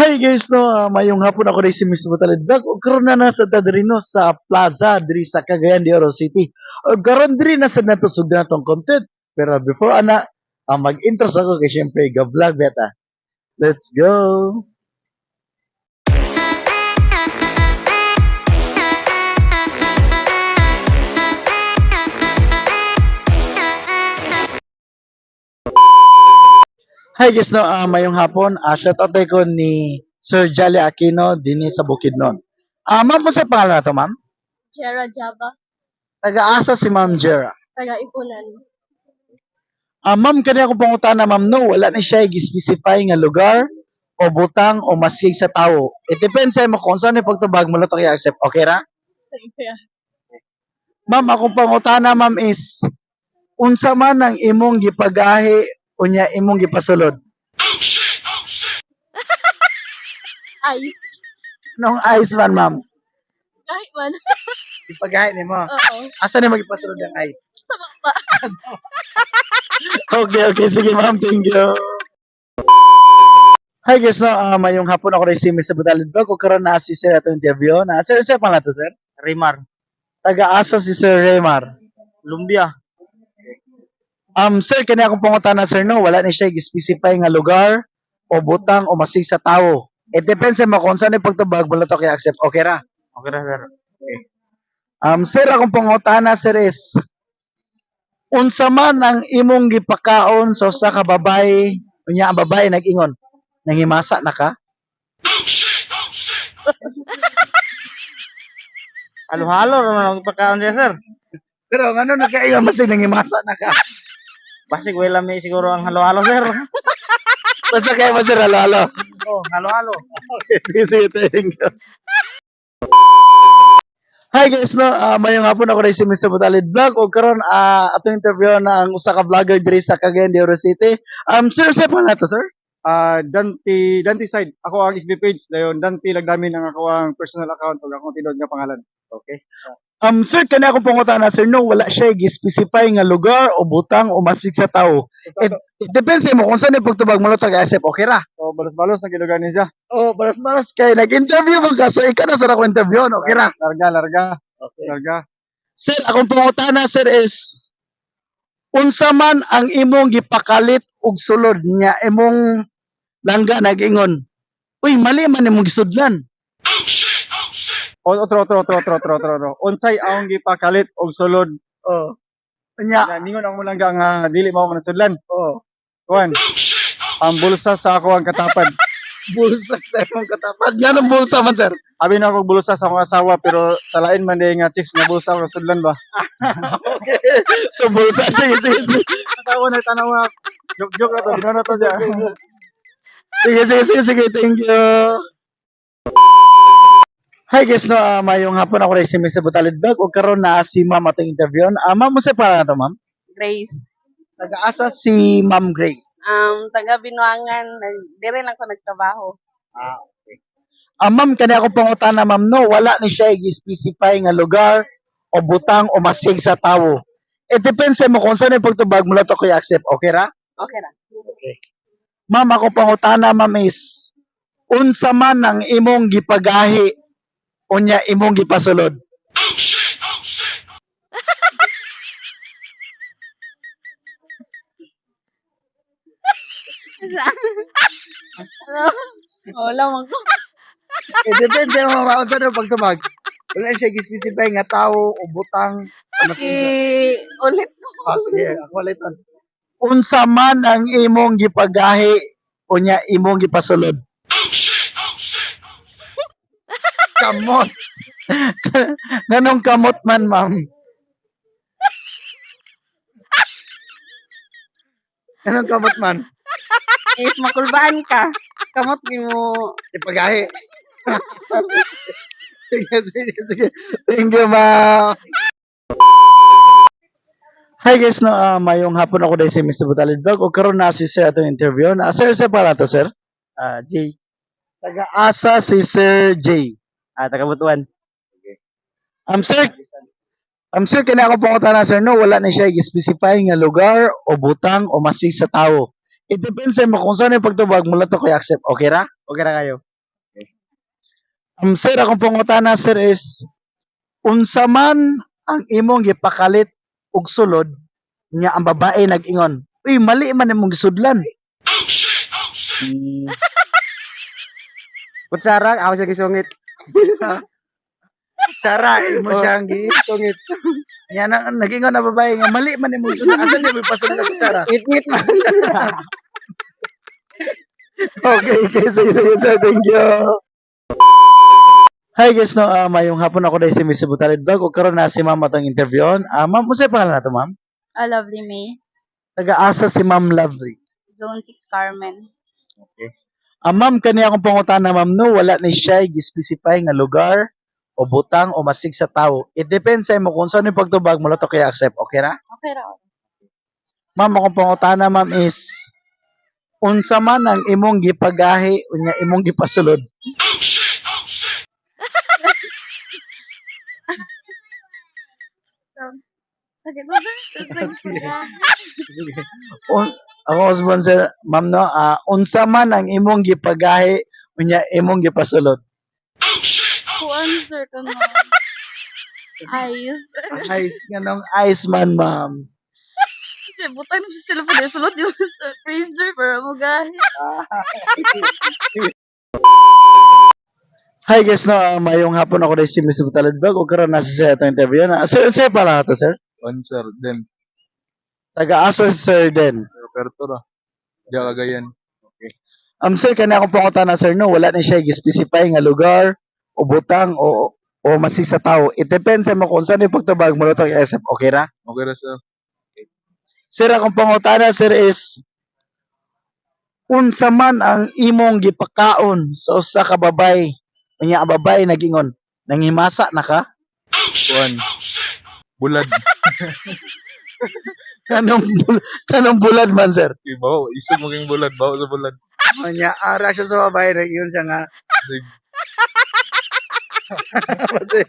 Hi guys, no, mayong hapon ako rin si Mr. Butalidbag o karon na nasa Tadarino sa Plaza diri sa Cagayan de Oro City. O karon diri na sa natusog na tong content. Pero before ana, mag-intro sa ako kay syempre ga-vlog beta. Let's go. Hi guys, no, mayong hapon. Shout out ko ni Sir Jolly Aquino dinhi sa Bukidnon. Ma'am, mo sa pangalan na to, ma'am? Jera Java, Taga-asa si Ma'am Jera. taga-Ipunan. Ma'am, kani ako pangutana, ma'am, no, wala ni siya i-specify nga lugar o butang o maskig sa tawo. It depends sa mo kung saan yung pagtubag mo lang i-accept. Okay ra? Ma'am, akong pangutana, ma'am, is unsa man ang imong gipagahi unya imong gipasulod? Ice. Nung ice man, ma'am. Kahit man. Gipagahi nimo. Oo. Asa ni magipasulod ang ice? Sa baba. Okay, sige ma'am, thank you. Hi guys, no, mayong hapon ako rin si Mr. Butalidbag o karon na si Sir atong interview. Sir, pa na to, sir? Rimar, Taga-asa si Sir Raymar. Lumbia, Sir, kani akong pangutana, sir, no, wala ni siya i-specify nga lugar o butang o masig sa tawo. It depends sa mo kung saan yung pagtubag mo lang to i-accept. Okay ra? okay na sir. Sir, akong pangutana, sir, is unsa man ang imong gipakaon sa usa ka babae, unya ang babae nag-ingon, nangimasa na ka? Halo-halo naman ang pagkaon siya sir. Pero ano nagkaiyon masig nangimasa na ka? Basig wala may siguro ang halo-halo sir. Basta kayo masir, halo-halo. Oh, halo-halo. Okay, sige, thank you. Hi guys, no, mayong hapon ako rin si Mr. Butalid Vlog o karon atong interview na ang usa ka vlogger diri sa Cagayan de Oro City. Sir, pa na to, sir? Dante side. Ako ang FB page dayon Dante Lagdamin ang ako ang personal account ug akong tinod nga pangalan. Okay. Sir, kani akong pangutana, sir, no, wala siya i-specify nga lugar o butang o masig sa tawo. It depends mo kung saan yung pagtubag mo lang taga-accept. Okay ra? So balos-balos ang gilugan niya. Oh, baras-baras kay nag-interview mo ka, so ikaw na sa akong interview, no? Okay ra? Larga. Okay. Larga. Sir, akong pangutana, sir, is unsa man ang imong gipakalit og sulod niya imong langga nag-ingon. Uy, mali man imong gisudlan. Otro. Unsay akong gipakalit og sulod. Oh. Nya, Ningon ako lang nga dili mao ko nasudlan. oh, Kuan. Ang bulsa sa ako ang katapad. bulsa sa imong katapad. Yan ang bulsa man, sir. Abi na ako bulsa sa akong asawa pero sa lain man day nga chicks nga bulsa ako nasudlan ba. Okay. So, bulsa. Sige. Tanawa na tanawa. Joke na to, binono to diya. Sige. Thank you. Hi guys, no, mayong hapon ako rin si Mr. Butalidbag o karon na si ma'am atong interview. Ma'am, mo sa para na to, ma'am? Grace. Taga-asa si Ma'am Grace. Taga Binuangan. Dire lang ko nagtrabaho. Okay. Ma'am, kani ako pangutana, ma'am, no, wala ni siya i-specify nga lugar o butang o masig sa tawo. It depends sa mo kung saan yung pagtubag mo lang to kuya accept. Okay ra? Okay ra. Ma'am, ako pangutana, ma'am, is unsa man ang imong gipagahi unya imong gipasulod. Wala man ko. It depends sa mo kung saan yung pagtubag. Wala siya i-specify nga tawo o butang o masig sa Ulit ko. sige, ako ulit on. Unsa man ang imong gipagahi unya imong gipasulod. Kamot. Ganong kamot man, ma'am. Ganong kamot man. Is makulbaan ka. Kamot di mo. Ipagahi. Sige. Thank you, ma'am. Hi guys, no, mayong hapon ako dahil si Mr. Butalidbag o karon na si Sir atong interview. Sir, para to, sir? J, Taga-asa si Sir J. taga Butuan. Sir, kaya ako pangutana, sir, no, wala na siya i-specify nga lugar o butang o masig sa tawo. It depends sa mo kung saan yung pagtubag mo lang to kuya accept. Okay ra? Okay na kayo. Sir, akong pangutana sir is unsa man ang imong gipakalit og sulod nya ang babae nag-ingon, uy mali man imong gisudlan. Hmm. Kutsara, ako siya gisungit. Tara, imo siyang gitungit. Nya na nag-ingon ang babae nga mali man imong gisudlan. Asa niya may pasulod na kutsara? Ngit-ngit man. Okay, sige, sir. Thank you. Hi guys, no, mayong hapon ako dahil si Miss Butalid Vlog. O karon na si ma'am atong interviewon. Ma'am, mo sa pangalan nato, ma'am? Lovely May. Taga-asa si Ma'am Lovely. Zone 6 Carmen. Ma'am, kani akong pangutana, ma'am, no, wala ni siya gi-specify nga lugar o butang o masig sa tao. It depends sa imo kung saan yung pagtubag mo to kaya accept. Okay ra? Okay ra. Ma'am, akong pangutana, ma'am, is unsa man ang imong gipagahi unya imong gipasulod? Sakit mo Ako sponsor, ma'am, no, unsa man ang imong gipagahi unya imong gipasulod? Kuan sir ka na. Ayos. Ice nga nung ice man, ma'am. Kasi butang sa cellphone sulod yung sa freezer para mo gahi. Hi guys, no, mayong hapon ako dahil si Miss Butalid Vlog. O karon nasa sa itong interview na. Sir pala ito, sir? Sir, then, Taga-asa si Sir Den. Roberto ra. Diya Cagayan. Sir, kanya akong pangutana, sir, no, wala na siya gi-specify nga lugar o butang o masig sa tao. It depends sa mo kung saan yung pagtabag mo to SF. Okay ra? Okay ra, sir. Sir, akong pangutana, sir, is unsa man ang imong gipakaon sa usa ka babay. Unya ang babay nagingon, nanghimasa na ka? Kuan. Bulad. Kanong bulad man, sir? Bawo, isog maging bulad. Bawo sa bulad. Unya, ara siya sa babay, nagingon siya nga. Sig. Kasi,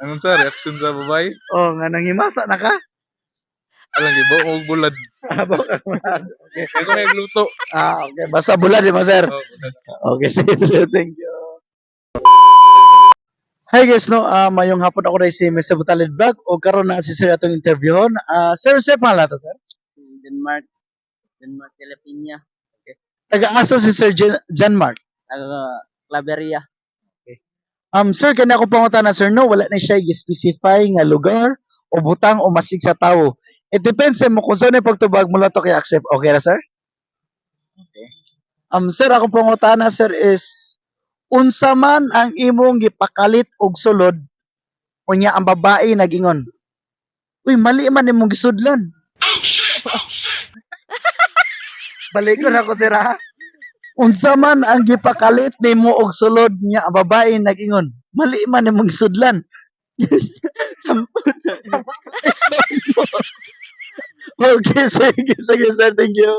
Anong sa reaction sa babae? nga nanghimasa na ka? Alam niyo, bawo og bulad. Abo ka man. Kaya ko na nagluto. Okay. Basta bulad, di ba, sir? Oh, bulad. Okay, sige. Thank you. Hi guys, no, mayong hapon ako dahil si Mr. Butalid Vlog o karon na si sir atong interviewon. Sir, pangalan to, sir? Denmark. Denmark, Filipina. Taga-asa si Sir John Mark. Taga Claveria. Sir, kanya ako pangutana, sir, no, wala na siya i-specify nga lugar o butang o masig sa tao. It depends sa mo kung saan yung pagtubag mo to kaya accept. Okay na, sir? Okay. Sir, akong pangutana, sir, is unsa man ang imong gipakalit og sulod unya ang babae nagingon, uy mali man imong gisudlan. Balik ko na ko, sir, ha? Unsa man ang gipakalit nimo og sulod nya ang babae nagingon, mali man imong gisudlan. Okay, sige, sir, thank you.